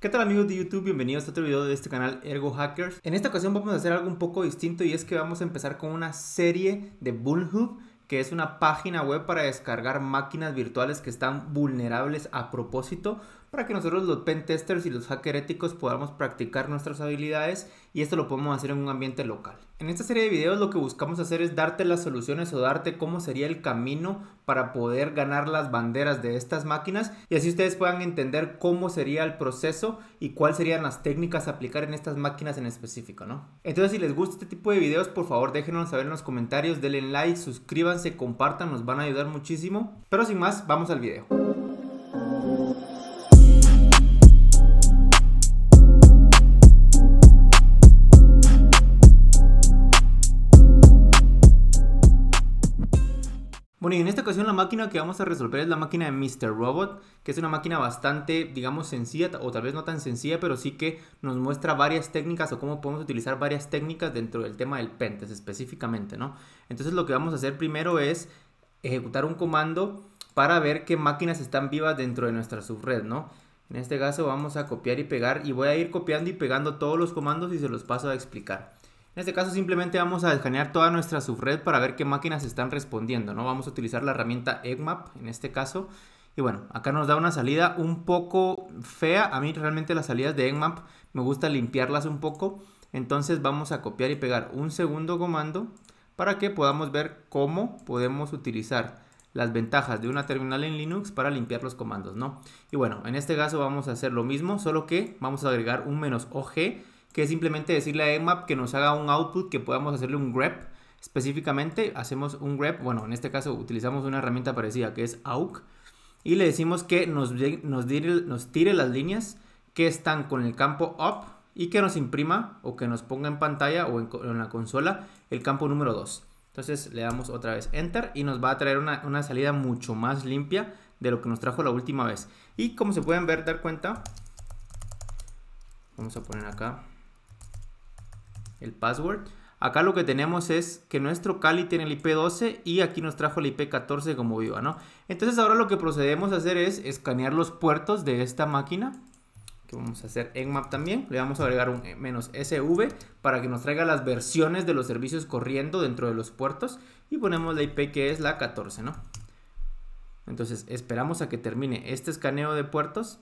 ¿Qué tal amigos de YouTube? Bienvenidos a otro video de este canal Ergo Hackers. En esta ocasión vamos a hacer algo un poco distinto y es que vamos a empezar con una serie de Vulnhub, que es una página web para descargar máquinas virtuales que están vulnerables a propósito, para que nosotros los pentesters y los hackers éticos podamos practicar nuestras habilidades, y esto lo podemos hacer en un ambiente local. En esta serie de videos lo que buscamos hacer es darte las soluciones o darte cómo sería el camino para poder ganar las banderas de estas máquinas, y así ustedes puedan entender cómo sería el proceso y cuáles serían las técnicas a aplicar en estas máquinas en específico, ¿no? Entonces, si les gusta este tipo de videos, por favor déjenos saber en los comentarios, denle like, suscríbanse, compartan, nos van a ayudar muchísimo. Pero sin más, vamos al video. Bueno, y en esta ocasión la máquina que vamos a resolver es la máquina de Mr. Robot, que es una máquina bastante, digamos, sencilla, o tal vez no tan sencilla, pero sí que nos muestra varias técnicas o cómo podemos utilizar varias técnicas dentro del tema del pentest específicamente, ¿no? Entonces lo que vamos a hacer primero es ejecutar un comando para ver qué máquinas están vivas dentro de nuestra subred, ¿no? En este caso vamos a copiar y pegar, y voy a ir copiando y pegando todos los comandos y se los paso a explicar. En este caso simplemente vamos a escanear toda nuestra subred para ver qué máquinas están respondiendo, ¿no? Vamos a utilizar la herramienta Nmap en este caso. Y bueno, acá nos da una salida un poco fea. A mí realmente las salidas de Nmap me gusta limpiarlas un poco. Entonces vamos a copiar y pegar un segundo comando para que podamos ver cómo podemos utilizar las ventajas de una terminal en Linux para limpiar los comandos, ¿no? Y bueno, en este caso vamos a hacer lo mismo, solo que vamos a agregar un "-og", que es simplemente decirle a Nmap que nos haga un output, que podamos hacerle un grep. Específicamente hacemos un grep, bueno, en este caso utilizamos una herramienta parecida que es awk, y le decimos que nos tire las líneas que están con el campo up y que nos imprima o que nos ponga en pantalla o en la consola el campo número 2. Entonces le damos otra vez enter y nos va a traer una salida mucho más limpia de lo que nos trajo la última vez. Y como se pueden dar cuenta, vamos a poner acá el password. Acá lo que tenemos es que nuestro Kali tiene el IP12 y aquí nos trajo el IP14 como viva, ¿no? Entonces ahora lo que procedemos a hacer es escanear los puertos de esta máquina, que vamos a hacer Nmap también. Le vamos a agregar un "-sv" para que nos traiga las versiones de los servicios corriendo dentro de los puertos, y ponemos la IP que es la 14, ¿no? Entonces esperamos a que termine este escaneo de puertos,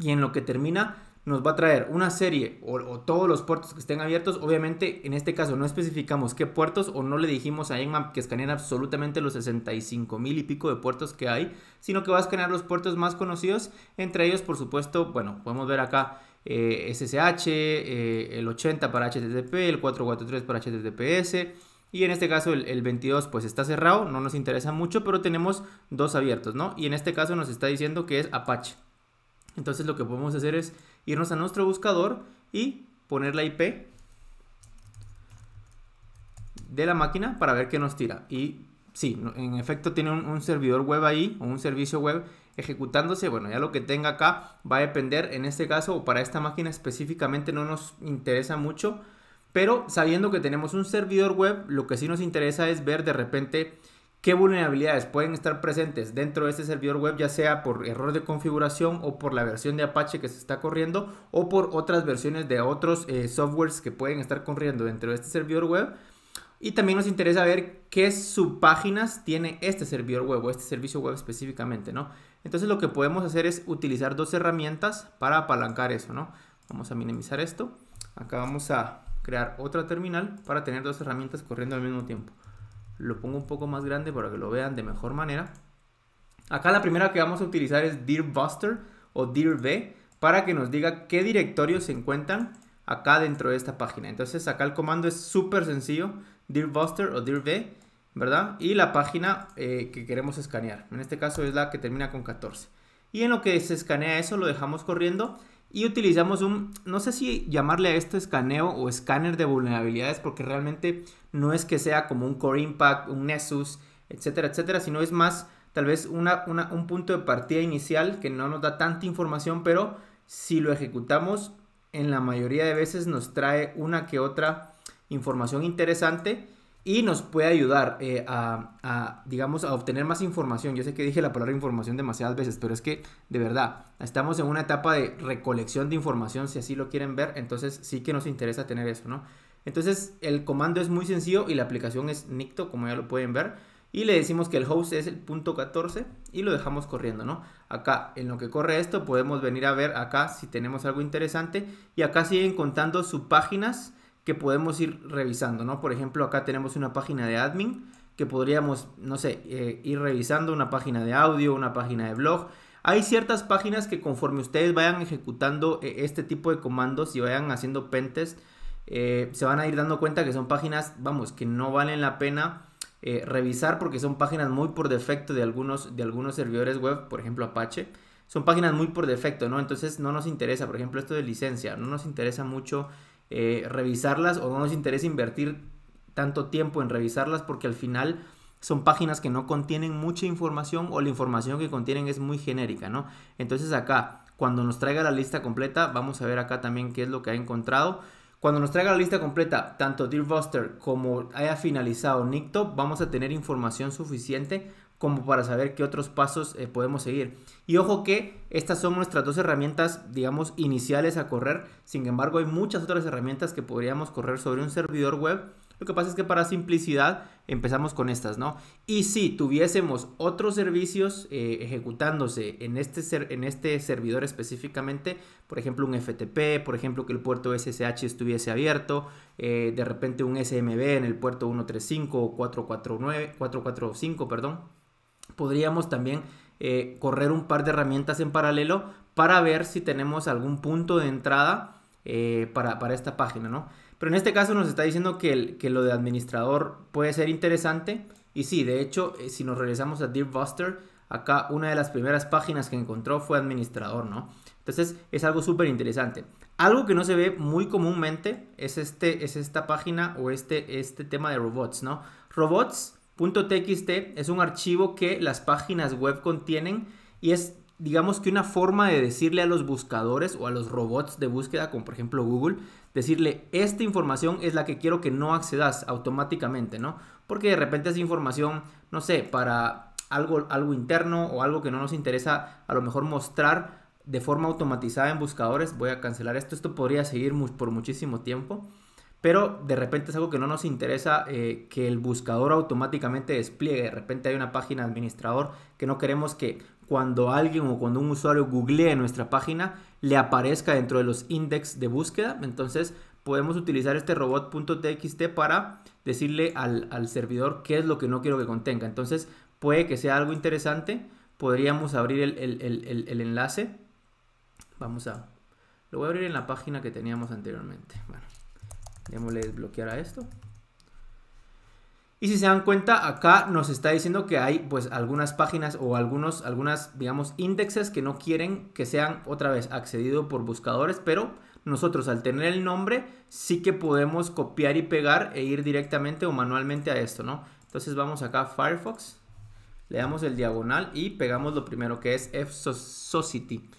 y en lo que termina nos va a traer una serie o todos los puertos que estén abiertos. Obviamente en este caso no especificamos qué puertos, o no le dijimos a Nmap que escaneara absolutamente los 65,000 y pico de puertos que hay, sino que va a escanear los puertos más conocidos. Entre ellos, por supuesto, bueno, podemos ver acá SSH, el 80 para HTTP, el 443 para HTTPS, y en este caso el 22 pues está cerrado, no nos interesa mucho, pero tenemos dos abiertos, ¿no? Y en este caso nos está diciendo que es Apache. Entonces lo que podemos hacer es irnos a nuestro buscador y poner la IP de la máquina para ver qué nos tira. Y sí, en efecto tiene un servidor web ahí, o un servicio web ejecutándose. Bueno, ya lo que tenga acá va a depender, en este caso, o para esta máquina específicamente no nos interesa mucho, pero sabiendo que tenemos un servidor web, lo que sí nos interesa es ver de repente qué vulnerabilidades pueden estar presentes dentro de este servidor web, ya sea por error de configuración o por la versión de Apache que se está corriendo, o por otras versiones de otros softwares que pueden estar corriendo dentro de este servidor web. Y también nos interesa ver qué subpáginas tiene este servidor web o este servicio web específicamente, ¿no? Entonces lo que podemos hacer es utilizar dos herramientas para apalancar eso, ¿no? Vamos a minimizar esto. Acá vamos a crear otra terminal para tener dos herramientas corriendo al mismo tiempo. Lo pongo un poco más grande para que lo vean de mejor manera. Acá la primera que vamos a utilizar es dirbuster o dirv, para que nos diga qué directorios se encuentran acá dentro de esta página. Entonces acá el comando es súper sencillo, dirbuster o dirv, ¿verdad? Y la página que queremos escanear, en este caso es la que termina con 14. Y en lo que se escanea eso lo dejamos corriendo. Y utilizamos no sé si llamarle a esto escaneo o escáner de vulnerabilidades, porque realmente no es que sea como un Core Impact, un Nessus, etcétera, etcétera, sino es más tal vez un punto de partida inicial que no nos da tanta información, pero si lo ejecutamos en la mayoría de veces nos trae una que otra información interesante y nos puede ayudar digamos, a obtener más información. Yo sé que dije la palabra información demasiadas veces, pero es que, de verdad, estamos en una etapa de recolección de información, si así lo quieren ver, entonces sí que nos interesa tener eso, ¿no? Entonces, el comando es muy sencillo y la aplicación es Nikto, como ya lo pueden ver, y le decimos que el host es el punto 14 y lo dejamos corriendo, ¿no? Acá, en lo que corre esto, podemos venir a ver acá si tenemos algo interesante, y acá siguen contando subpáginas que podemos ir revisando, ¿no? Por ejemplo, acá tenemos una página de admin que podríamos, no sé, ir revisando, una página de audio, una página de blog. Hay ciertas páginas que conforme ustedes vayan ejecutando este tipo de comandos y vayan haciendo pentest, se van a ir dando cuenta que son páginas, vamos, que no valen la pena revisar porque son páginas muy por defecto de algunos servidores web, por ejemplo Apache. Son páginas muy por defecto, ¿no? Entonces no nos interesa, por ejemplo, esto de licencia, no nos interesa mucho revisarlas, o no nos interesa invertir tanto tiempo en revisarlas porque al final son páginas que no contienen mucha información, o la información que contienen es muy genérica, ¿no? Entonces acá, cuando nos traiga la lista completa, vamos a ver acá también qué es lo que ha encontrado. Cuando nos traiga la lista completa, tanto Dearbuster como haya finalizado Nikto, vamos a tener información suficiente como para saber qué otros pasos podemos seguir. Y ojo que estas son nuestras dos herramientas, digamos, iniciales a correr. Sin embargo, hay muchas otras herramientas que podríamos correr sobre un servidor web. Lo que pasa es que para simplicidad empezamos con estas, ¿no? Y si tuviésemos otros servicios ejecutándose en este servidor específicamente, por ejemplo un FTP, por ejemplo que el puerto SSH estuviese abierto, de repente un SMB en el puerto 135 o 445, perdón, podríamos también correr un par de herramientas en paralelo para ver si tenemos algún punto de entrada para esta página, ¿no? Pero en este caso nos está diciendo que lo de administrador puede ser interesante. Y sí, de hecho, si nos regresamos a Dearbuster, acá una de las primeras páginas que encontró fue administrador, ¿no? Entonces es algo súper interesante. Algo que no se ve muy comúnmente es esta página o este tema de robots, ¿no? Robots.txt es un archivo que las páginas web contienen y es, digamos, que una forma de decirle a los buscadores o a los robots de búsqueda, como por ejemplo Google, decirle, esta información es la que quiero que no accedas automáticamente, ¿no? Porque de repente esa información, no sé, para algo interno o algo que no nos interesa a lo mejor mostrar de forma automatizada en buscadores. Voy a cancelar esto podría seguir por muchísimo tiempo, pero de repente es algo que no nos interesa que el buscador automáticamente despliegue. De repente hay una página de administrador que no queremos que cuando alguien o cuando un usuario googlee nuestra página le aparezca dentro de los index de búsqueda. Entonces podemos utilizar este robot.txt para decirle al servidor qué es lo que no quiero que contenga. Entonces puede que sea algo interesante. Podríamos abrir el enlace. Lo voy a abrir en la página que teníamos anteriormente. Bueno, démosle desbloquear a esto. Y si se dan cuenta, acá nos está diciendo que hay pues algunas páginas o algunas, digamos, índices que no quieren que sean otra vez accedido por buscadores, pero nosotros al tener el nombre sí que podemos copiar y pegar e ir directamente o manualmente a esto, ¿no? Entonces vamos acá a Firefox, le damos el diagonal y pegamos lo primero que es F-Society.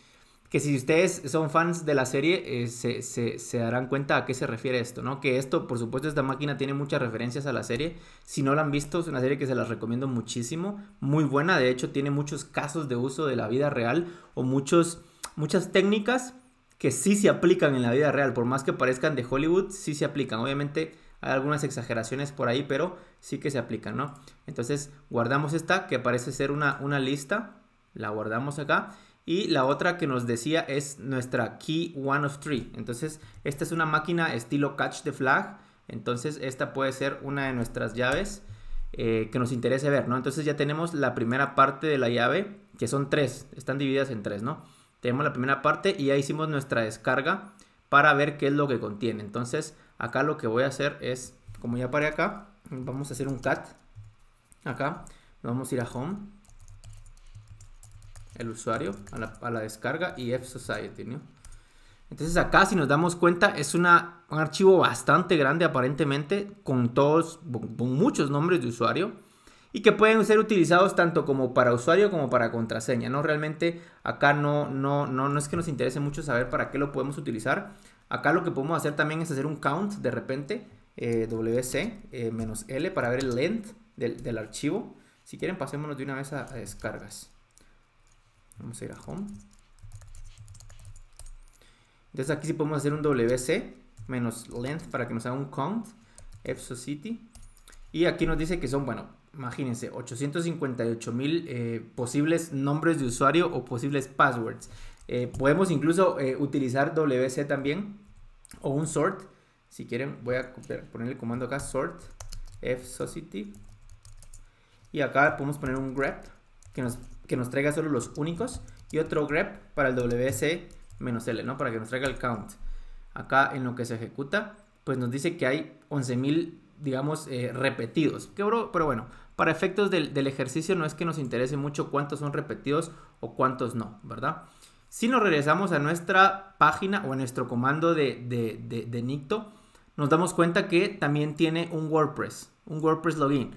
Que si ustedes son fans de la serie, se darán cuenta a qué se refiere esto, ¿no? Que esto, por supuesto, esta máquina tiene muchas referencias a la serie. Si no la han visto, es una serie que se las recomiendo muchísimo. Muy buena, de hecho, tiene muchos casos de uso de la vida real o muchas técnicas que sí se aplican en la vida real. Por más que parezcan de Hollywood, sí se aplican. Obviamente hay algunas exageraciones por ahí, pero sí que se aplican, ¿no? Entonces, guardamos esta, que parece ser una lista. La guardamos acá. Y la otra que nos decía es nuestra key one of three. Entonces esta es una máquina estilo catch the flag. Entonces esta puede ser una de nuestras llaves que nos interese ver, ¿no? Entonces ya tenemos la primera parte de la llave, que son tres, están divididas en tres, ¿no? Tenemos la primera parte y ya hicimos nuestra descarga para ver qué es lo que contiene. Entonces acá lo que voy a hacer es, como ya paré acá, vamos a hacer un cat. Acá nos vamos a ir a home, el usuario, a la descarga y F-Society, ¿no? Entonces acá, si nos damos cuenta, es un archivo bastante grande aparentemente, con muchos nombres de usuario y que pueden ser utilizados tanto como para usuario como para contraseña, ¿no? Realmente acá no es que nos interese mucho saber para qué lo podemos utilizar. Acá lo que podemos hacer también es hacer un count de repente. wc -l para ver el length del archivo. Si quieren, pasémonos de una vez a descargas. Vamos a ir a home. Entonces aquí sí podemos hacer un wc -length para que nos haga un count fsociety. Y aquí nos dice que son, bueno, imagínense, 858,000 posibles nombres de usuario o posibles passwords. Podemos incluso utilizar wc también o un sort. Si quieren, voy a poner el comando acá, sort fsociety. Y acá podemos poner un grep que nos traiga solo los únicos. Y otro grep para el wc-l, ¿no? Para que nos traiga el count. Acá en lo que se ejecuta, pues nos dice que hay 11,000, digamos, repetidos. Pero bueno, para efectos del ejercicio no es que nos interese mucho cuántos son repetidos o cuántos no, ¿verdad? Si nos regresamos a nuestra página o a nuestro comando de Nikto, nos damos cuenta que también tiene un WordPress login.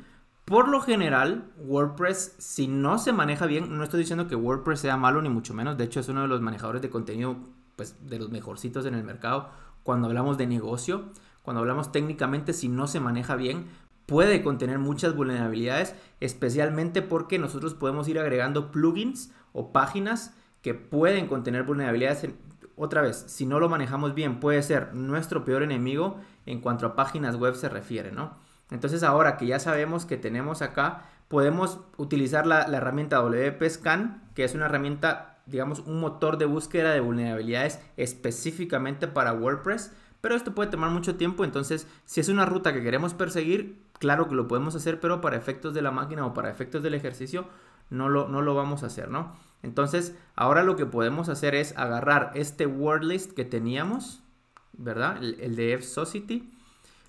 Por lo general, WordPress, si no se maneja bien, no estoy diciendo que WordPress sea malo ni mucho menos, de hecho es uno de los manejadores de contenido, pues, de los mejorcitos en el mercado. Cuando hablamos de negocio, cuando hablamos técnicamente, si no se maneja bien, puede contener muchas vulnerabilidades, especialmente porque nosotros podemos ir agregando plugins o páginas que pueden contener vulnerabilidades. Otra vez, si no lo manejamos bien, puede ser nuestro peor enemigo en cuanto a páginas web se refiere, ¿no? Entonces ahora que ya sabemos que tenemos acá, podemos utilizar la herramienta WP Scan, que es una herramienta, digamos, un motor de búsqueda de vulnerabilidades específicamente para WordPress. Pero esto puede tomar mucho tiempo, entonces si es una ruta que queremos perseguir, claro que lo podemos hacer, pero para efectos de la máquina o para efectos del ejercicio no lo vamos a hacer, ¿no? Entonces ahora lo que podemos hacer es agarrar este word list que teníamos, ¿verdad? El de fsociety.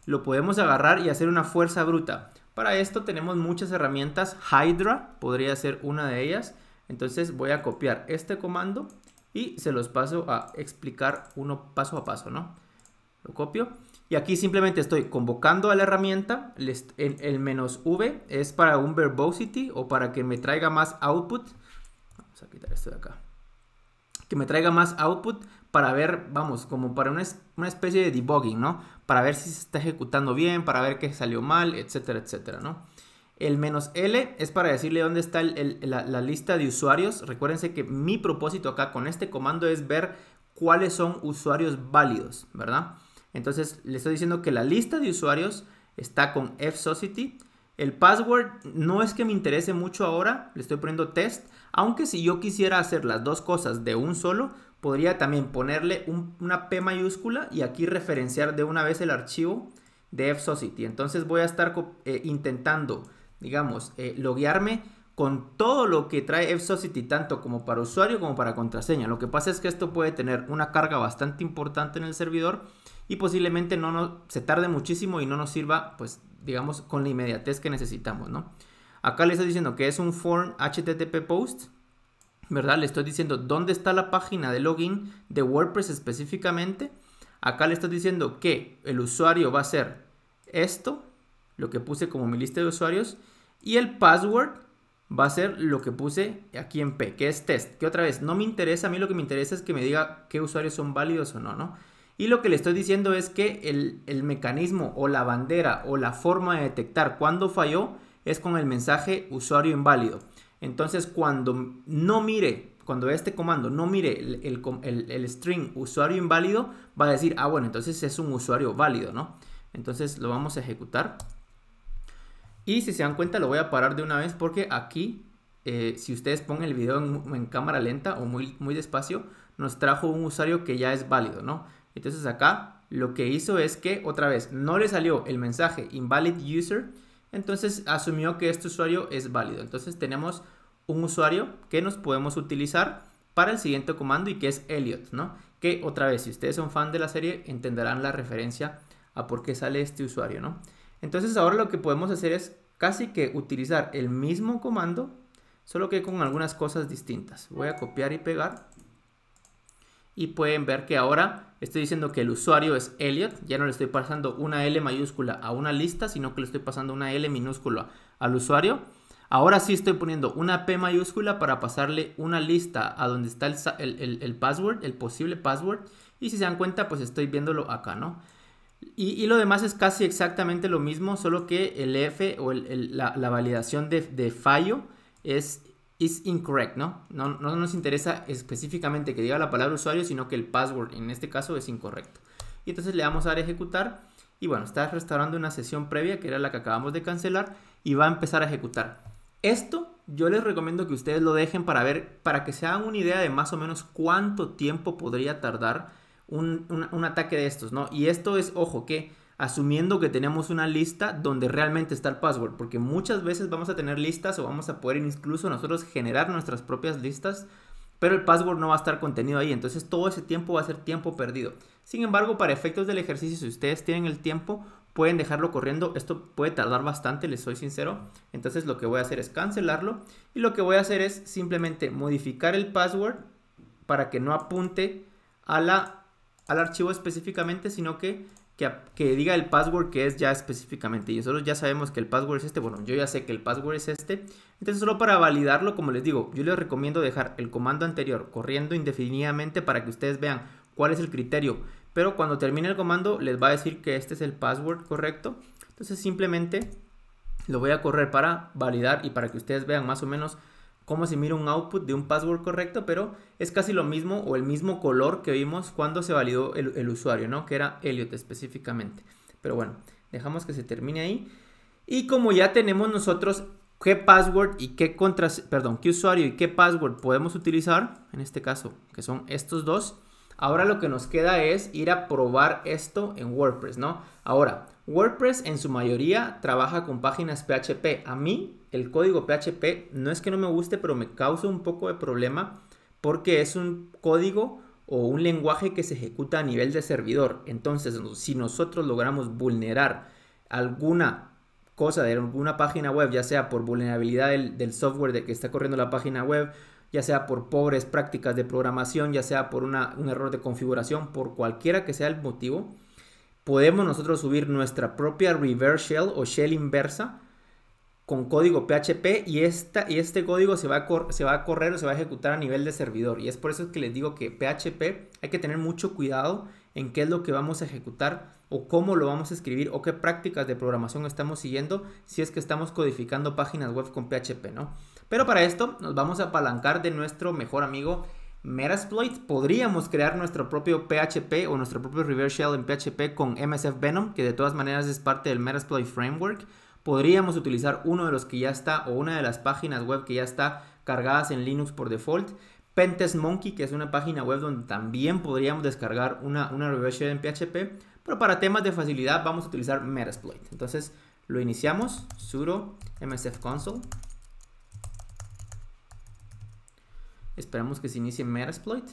Lo podemos agarrar y hacer una fuerza bruta. Para esto tenemos muchas herramientas. Hydra podría ser una de ellas. Entonces voy a copiar este comando y se los paso a explicar uno paso a paso, ¿no? Lo copio y aquí simplemente estoy convocando a la herramienta. El -v es para un verbosity o para que me traiga más output. Vamos a quitar esto de acá. Que me traiga más output para ver, vamos, como para una especie de debugging, ¿no? Para ver si se está ejecutando bien, para ver qué salió mal, etcétera, etcétera, ¿no? El -l es para decirle dónde está la lista de usuarios. Recuérdense que mi propósito acá con este comando es ver cuáles son usuarios válidos, ¿verdad? Entonces le estoy diciendo que la lista de usuarios está con fsociety. El password no es que me interese mucho ahora, le estoy poniendo test. Aunque si yo quisiera hacer las dos cosas de un solo, podría también ponerle una P mayúscula y aquí referenciar de una vez el archivo de fsociety. Entonces voy a estar intentando, digamos, loguearme con todo lo que trae fsociety, tanto como para usuario como para contraseña. Lo que pasa es que esto puede tener una carga bastante importante en el servidor y posiblemente se tarde muchísimo y no nos sirva, pues, digamos, con la inmediatez que necesitamos, ¿no? Acá le estoy diciendo que es un form HTTP post, ¿verdad? Le estoy diciendo dónde está la página de login de WordPress específicamente. Acá le estoy diciendo que el usuario va a ser esto, lo que puse como mi lista de usuarios, y el password va a ser lo que puse aquí en P, que es test, que otra vez no me interesa, a mí lo que me interesa es que me diga qué usuarios son válidos o no, ¿no? Y lo que le estoy diciendo es que el mecanismo o la bandera o la forma de detectar cuándo falló es con el mensaje usuario inválido. Entonces cuando este comando no mire el string usuario inválido, va a decir, ah, bueno, entonces es un usuario válido, ¿no? Entonces lo vamos a ejecutar. Y si se dan cuenta, lo voy a parar de una vez porque aquí, si ustedes ponen el video en cámara lenta o muy despacio, nos trajo un usuario que ya es válido, ¿no? Entonces acá lo que hizo es que otra vez no le salió el mensaje invalid user, entonces asumió que este usuario es válido. Entonces tenemos un usuario que nos podemos utilizar para el siguiente comando y que es Elliot, ¿no? Que otra vez, si ustedes son fan de la serie, entenderán la referencia a por qué sale este usuario, ¿no? Entonces ahora lo que podemos hacer es casi que utilizar el mismo comando, solo que con algunas cosas distintas. Voy a copiar y pegar. Y pueden ver que ahora estoy diciendo que el usuario es Elliot. Ya no le estoy pasando una L mayúscula a una lista, sino que le estoy pasando una L minúscula al usuario. Ahora sí estoy poniendo una P mayúscula para pasarle una lista a donde está el password, el posible password. Y si se dan cuenta, pues estoy viéndolo acá, ¿no? Y lo demás es casi exactamente lo mismo, solo que el F o la validación de fallo es incorrect, ¿no? No nos interesa específicamente que diga la palabra usuario, sino que el password en este caso es incorrecto. Y entonces le vamos a dar a ejecutar y bueno, está restaurando una sesión previa que era la que acabamos de cancelar y va a empezar a ejecutar. Esto yo les recomiendo que ustedes lo dejen para ver, para que se hagan una idea de más o menos cuánto tiempo podría tardar un ataque de estos, ¿no? Y esto es, ojo, que asumiendo que tenemos una lista donde realmente está el password, porque muchas veces vamos a tener listas o vamos a poder incluso nosotros generar nuestras propias listas, pero el password no va a estar contenido ahí, entonces todo ese tiempo va a ser tiempo perdido. Sin embargo, para efectos del ejercicio, si ustedes tienen el tiempo, pueden dejarlo corriendo. Esto puede tardar bastante, les soy sincero. Entonces lo que voy a hacer es cancelarlo y lo que voy a hacer es simplemente modificar el password para que no apunte al archivo específicamente, sino que diga el password que es ya específicamente. Y nosotros ya sabemos que el password es este. Bueno, yo ya sé que el password es este. Entonces solo para validarlo, como les digo, yo les recomiendo dejar el comando anterior corriendo indefinidamente para que ustedes vean cuál es el criterio. Pero cuando termine el comando les va a decir que este es el password correcto. Entonces simplemente lo voy a correr para validar y para que ustedes vean más o menos cómo se mira un output de un password correcto, pero es casi lo mismo o el mismo color que vimos cuando se validó el usuario, ¿no? Que era Elliot específicamente. Pero bueno, dejamos que se termine ahí. Y como ya tenemos nosotros qué password y qué usuario y qué password podemos utilizar, en este caso, que son estos dos, ahora lo que nos queda es ir a probar esto en WordPress, ¿no? Ahora, WordPress en su mayoría trabaja con páginas PHP. A mí el código PHP no es que no me guste, pero me causa un poco de problema porque es un código o un lenguaje que se ejecuta a nivel de servidor. Entonces, si nosotros logramos vulnerar alguna cosa de alguna página web, ya sea por vulnerabilidad del software de que está corriendo la página web, ya sea por pobres prácticas de programación, ya sea por un error de configuración, por cualquiera que sea el motivo, podemos nosotros subir nuestra propia reverse shell o shell inversa con código PHP y este código se va a correr o se va a ejecutar a nivel de servidor. Y es por eso que les digo que PHP hay que tener mucho cuidado en qué es lo que vamos a ejecutar o cómo lo vamos a escribir o qué prácticas de programación estamos siguiendo si es que estamos codificando páginas web con PHP, ¿no? Pero para esto nos vamos a apalancar de nuestro mejor amigo Metasploit. Podríamos crear nuestro propio PHP o nuestro propio reverse shell en PHP con MSF Venom, que de todas maneras es parte del Metasploit Framework. Podríamos utilizar uno de los que ya está o una de las páginas web que ya está cargadas en Linux por default. Pentest Monkey, que es una página web donde también podríamos descargar una reverse shell en PHP. Pero para temas de facilidad vamos a utilizar Metasploit. Entonces lo iniciamos, sudo msf console. Esperamos que se inicie Metasploit.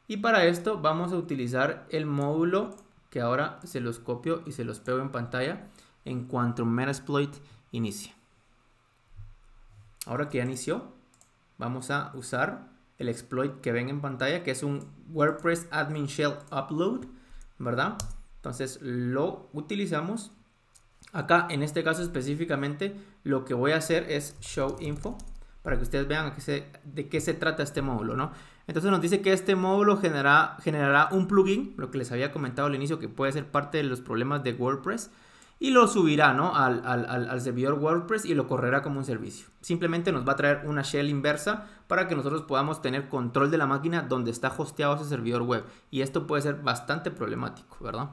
Y para esto vamos a utilizar el módulo que ahora se los copio y se los pego en pantalla en cuanto Metasploit inicie. Ahora que ya inició, vamos a usar el exploit que ven en pantalla, que es un WordPress Admin Shell Upload, ¿verdad? Entonces lo utilizamos. Acá en este caso específicamente lo que voy a hacer es show info para que ustedes vean de qué se trata este módulo, ¿no? Entonces nos dice que este módulo generará un plugin, lo que les había comentado al inicio, que puede ser parte de los problemas de WordPress, y lo subirá, ¿no? al servidor WordPress y lo correrá como un servicio. Simplemente nos va a traer una shell inversa para que nosotros podamos tener control de la máquina donde está hosteado ese servidor web. Y esto puede ser bastante problemático, ¿verdad?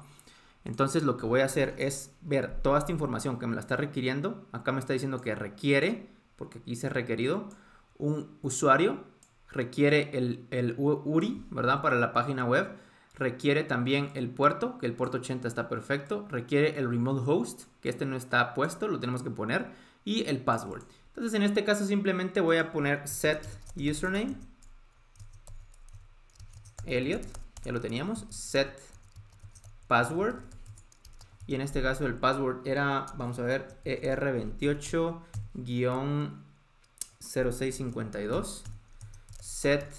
Entonces lo que voy a hacer es ver toda esta información que me la está requiriendo. Acá me está diciendo que requiere, porque aquí dice requerido, un usuario, requiere el URI, ¿verdad? Para la página web, requiere también el puerto, que el puerto 80 está perfecto, requiere el remote host, que este no está puesto, lo tenemos que poner, y el password. Entonces en este caso simplemente voy a poner set username, Elliot, ya lo teníamos, set password, y en este caso el password era, vamos a ver, ER28-0652, set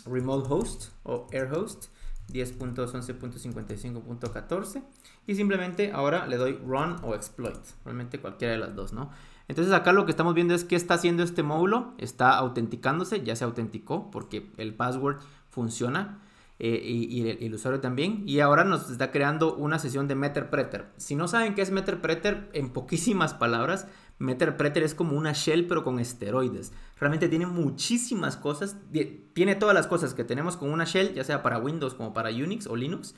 remote host o air host 10.11.55.14 y simplemente ahora le doy run o exploit, realmente cualquiera de las dos, ¿no? Entonces acá lo que estamos viendo es que está haciendo este módulo, está autenticándose, ya se autenticó porque el password funciona. y el usuario también. Y ahora nos está creando una sesión de Meterpreter. Si no saben qué es Meterpreter, en poquísimas palabras, Meterpreter es como una shell pero con esteroides. Realmente tiene muchísimas cosas, tiene todas las cosas que tenemos con una shell, ya sea para Windows como para Unix o Linux,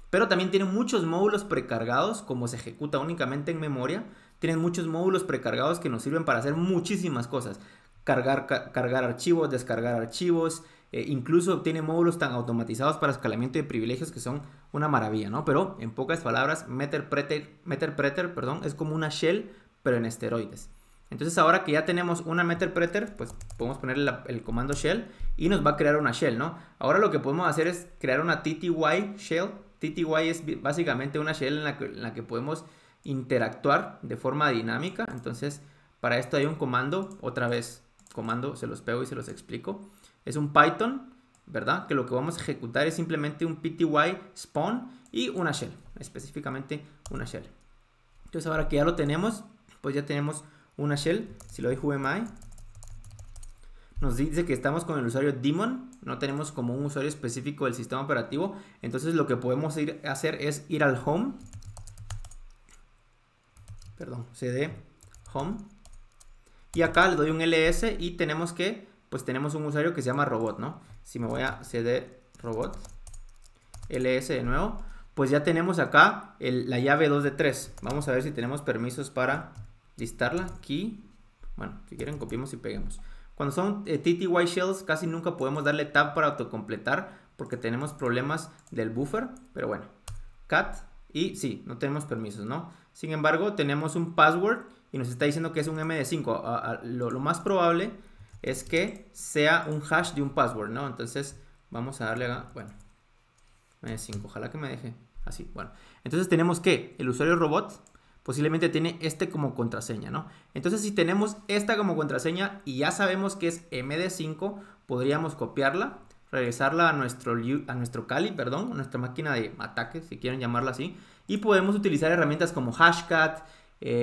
pero también tiene muchos módulos precargados, como se ejecuta únicamente en memoria. Tienen muchos módulos precargados que nos sirven para hacer muchísimas cosas. Cargar archivos, descargar archivos, incluso tiene módulos tan automatizados para escalamiento de privilegios que son una maravilla, ¿no? Pero en pocas palabras, Meterpreter, perdón, es como una shell, pero en esteroides. Entonces ahora que ya tenemos una Meterpreter, pues podemos ponerle el comando shell y nos va a crear una shell, ¿no? Ahora lo que podemos hacer es crear una TTY shell. TTY es básicamente una shell en la que podemos interactuar de forma dinámica. Entonces para esto hay un comando, otra vez comando, se los pego y se los explico. Es un Python, ¿verdad? Que lo que vamos a ejecutar es simplemente un pty spawn y una shell, específicamente una shell. Entonces ahora que ya lo tenemos, pues ya tenemos una shell. Si lo doy wmi, nos dice que estamos con el usuario daemon, no tenemos como un usuario específico del sistema operativo. Entonces lo que podemos hacer es ir al home, perdón, cd home, y acá le doy un ls y tenemos que, pues tenemos un usuario que se llama robot, ¿no? Si me voy a cd robot, ls de nuevo, pues ya tenemos acá la llave 2 de 3. Vamos a ver si tenemos permisos para listarla. Key, bueno, si quieren copiemos y peguemos. Cuando son TTY shells casi nunca podemos darle tab para autocompletar porque tenemos problemas del buffer, pero bueno, cat, y sí, no tenemos permisos, ¿no? Sin embargo, tenemos un password y nos está diciendo que es un MD5. Lo más probable es que sea un hash de un password, ¿no? Entonces vamos a darle a, bueno, MD5, ojalá que me deje así. Bueno, entonces tenemos que el usuario robot posiblemente tiene este como contraseña, ¿no? Entonces si tenemos esta como contraseña y ya sabemos que es MD5, podríamos copiarla, regresarla a nuestro Kali, perdón, a nuestra máquina de ataque, si quieren llamarla así, y podemos utilizar herramientas como Hashcat,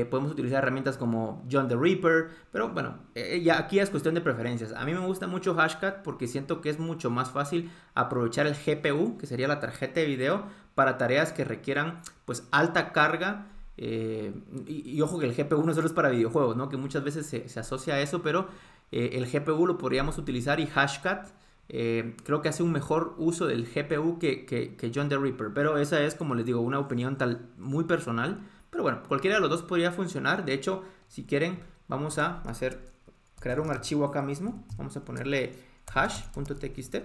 podemos utilizar herramientas como John the Reaper, pero bueno, ya aquí es cuestión de preferencias. A mí me gusta mucho Hashcat porque siento que es mucho más fácil aprovechar el GPU, que sería la tarjeta de video, para tareas que requieran pues alta carga. Y ojo que el GPU no solo es para videojuegos, ¿no? Que muchas veces se asocia a eso, pero el GPU lo podríamos utilizar y Hashcat creo que hace un mejor uso del GPU que John the Reaper, pero esa es, como les digo, una opinión muy personal. Pero bueno, cualquiera de los dos podría funcionar. De hecho, si quieren, vamos a crear un archivo acá mismo. Vamos a ponerle hash.txt.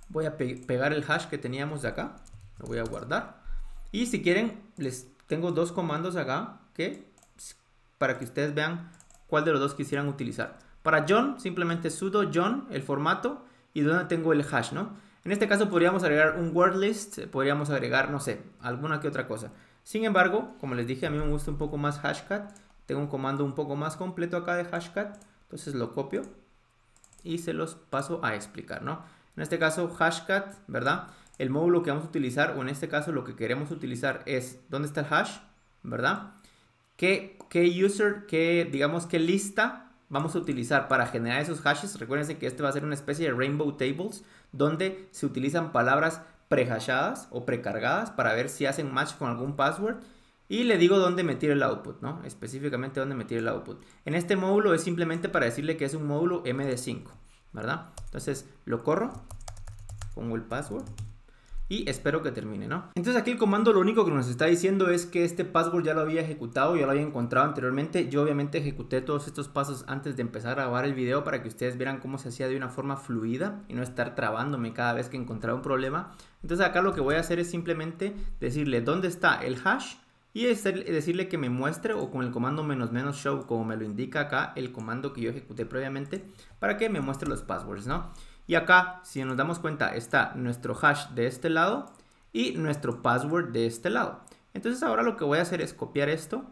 Voy a pegar el hash que teníamos de acá. Lo voy a guardar. Y si quieren, les tengo dos comandos acá para que ustedes vean cuál de los dos quisieran utilizar. Para John, simplemente sudo John, el formato, y donde tengo el hash, ¿no? En este caso podríamos agregar un word list, podríamos agregar, no sé, alguna que otra cosa. Sin embargo, como les dije, a mí me gusta un poco más Hashcat. Tengo un comando un poco más completo acá de Hashcat. Entonces lo copio y se los paso a explicar, ¿no? En este caso, Hashcat, ¿verdad? El módulo que vamos a utilizar, o en este caso lo que queremos utilizar es, ¿dónde está el hash? ¿Verdad? ¿Qué lista vamos a utilizar para generar esos hashes? Recuerden que este va a ser una especie de rainbow tables, donde se utilizan palabras prehashadas o precargadas para ver si hacen match con algún password. Y le digo dónde meter el output, ¿no? Específicamente dónde meter el output. En este módulo es simplemente para decirle que es un módulo MD5, ¿verdad? Entonces lo corro, pongo el password y espero que termine, ¿no? Entonces aquí el comando lo único que nos está diciendo es que este password ya lo había ejecutado, ya lo había encontrado anteriormente. Yo obviamente ejecuté todos estos pasos antes de empezar a grabar el video para que ustedes vieran cómo se hacía de una forma fluida y no estar trabándome cada vez que encontraba un problema. Entonces acá lo que voy a hacer es simplemente decirle dónde está el hash y decirle que me muestre, o con el comando -- show, como me lo indica acá el comando que yo ejecuté previamente, para que me muestre los passwords, ¿no? Y acá, si nos damos cuenta, está nuestro hash de este lado y nuestro password de este lado. Entonces ahora lo que voy a hacer es copiar esto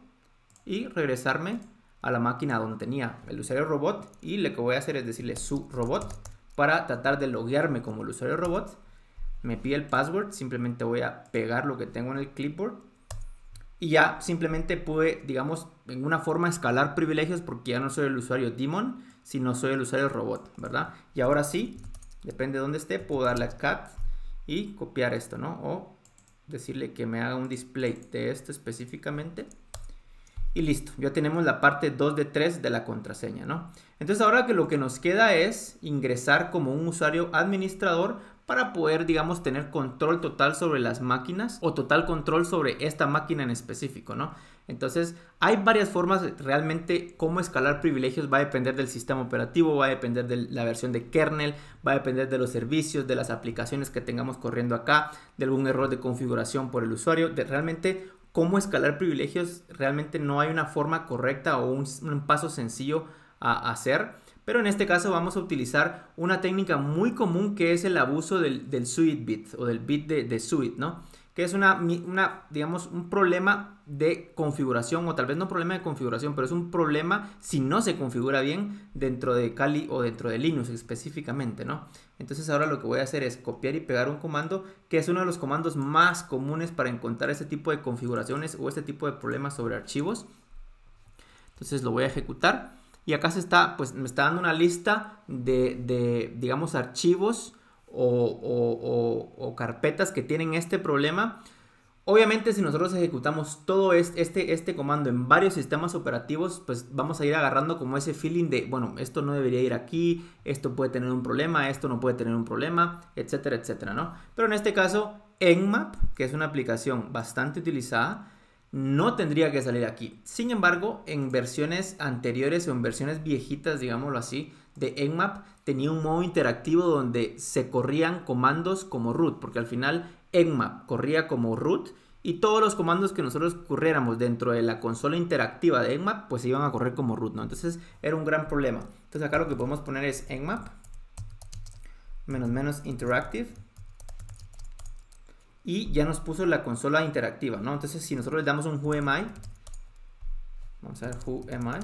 y regresarme a la máquina donde tenía el usuario robot, y lo que voy a hacer es decirle su robot para tratar de loguearme como el usuario robot. Me pide el password, simplemente voy a pegar lo que tengo en el clipboard y ya simplemente pude, digamos, en una forma escalar privilegios, porque ya no soy el usuario daemon, sino soy el usuario robot, ¿verdad? Y ahora sí, depende de dónde esté, puedo darle a cat y copiar esto, ¿no? O decirle que me haga un display de esto específicamente. Y listo, ya tenemos la parte 2 de 3 de la contraseña, ¿no? Entonces ahora que lo que nos queda es ingresar como un usuario administrador para poder, digamos, tener control total sobre las máquinas o total control sobre esta máquina en específico, ¿no? Entonces hay varias formas, realmente cómo escalar privilegios va a depender del sistema operativo, va a depender de la versión de kernel, va a depender de los servicios, de las aplicaciones que tengamos corriendo acá, de algún error de configuración por el usuario, de realmente cómo escalar privilegios. Realmente no hay una forma correcta o un paso sencillo a hacer, pero en este caso vamos a utilizar una técnica muy común que es el abuso del suite bit o del bit de suite, ¿no? Que es digamos, un problema de configuración, o tal vez no problema de configuración, pero es un problema si no se configura bien dentro de Kali o dentro de Linux específicamente, ¿no? Entonces ahora lo que voy a hacer es copiar y pegar un comando, que es uno de los comandos más comunes para encontrar este tipo de configuraciones o este tipo de problemas sobre archivos. Entonces lo voy a ejecutar y acá pues me está dando una lista de digamos, archivos o carpetas que tienen este problema. Obviamente si nosotros ejecutamos todo este comando en varios sistemas operativos, pues vamos a ir agarrando como ese feeling de, bueno, esto no debería ir aquí, esto puede tener un problema, esto no puede tener un problema, etcétera, etcétera, ¿no? Pero en este caso, Nmap, que es una aplicación bastante utilizada, no tendría que salir aquí. Sin embargo, en versiones anteriores o en versiones viejitas, digámoslo así, de Nmap tenía un modo interactivo donde se corrían comandos como root, porque al final Nmap corría como root y todos los comandos que nosotros corriéramos dentro de la consola interactiva de Nmap pues se iban a correr como root, ¿no? Entonces era un gran problema. Entonces acá lo que podemos poner es Nmap -- interactive y ya nos puso la consola interactiva, ¿no? Entonces si nosotros le damos un whoami, vamos a ver whoami.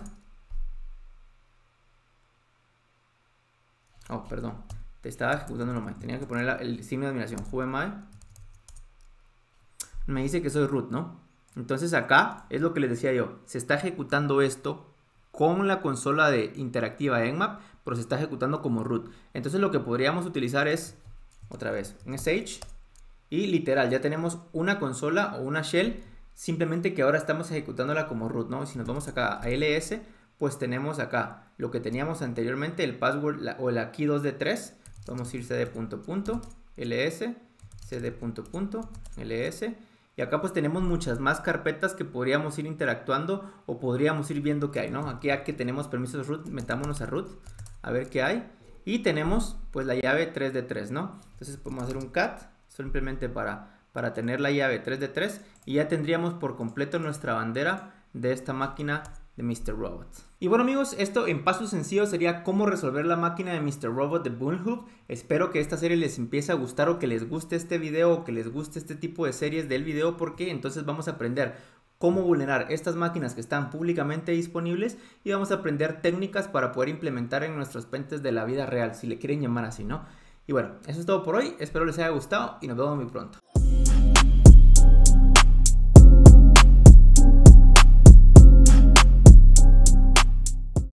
Oh, perdón, te estaba ejecutando nomás, tenía que poner el signo de admiración, whoami. Me dice que soy root, ¿no? Entonces acá es lo que les decía yo, se está ejecutando esto con la consola de interactiva de Nmap, pero se está ejecutando como root. Entonces lo que podríamos utilizar es, otra vez, un sh, y literal, ya tenemos una consola o una shell, simplemente que ahora estamos ejecutándola como root, ¿no? Y si nos vamos acá a ls, pues tenemos acá lo que teníamos anteriormente, el password o la key 2 de 3. Vamos a ir cd.ls, cd.ls. Y acá pues tenemos muchas más carpetas que podríamos ir interactuando o podríamos ir viendo qué hay, ¿no? Aquí tenemos permisos root, metámonos a root, a ver qué hay. Y tenemos pues la llave 3 de 3, ¿no? Entonces podemos hacer un cat, simplemente para tener la llave 3 de 3. Y ya tendríamos por completo nuestra bandera de esta máquina de Mr. Robot. Y bueno amigos, esto en paso sencillo sería cómo resolver la máquina de Mr. Robot de Boonhub. Espero que esta serie les empiece a gustar o que les guste este video o que les guste este tipo de series del video, porque entonces vamos a aprender cómo vulnerar estas máquinas que están públicamente disponibles y vamos a aprender técnicas para poder implementar en nuestros pentest de la vida real, si le quieren llamar así, ¿no? Y bueno, eso es todo por hoy, espero les haya gustado y nos vemos muy pronto.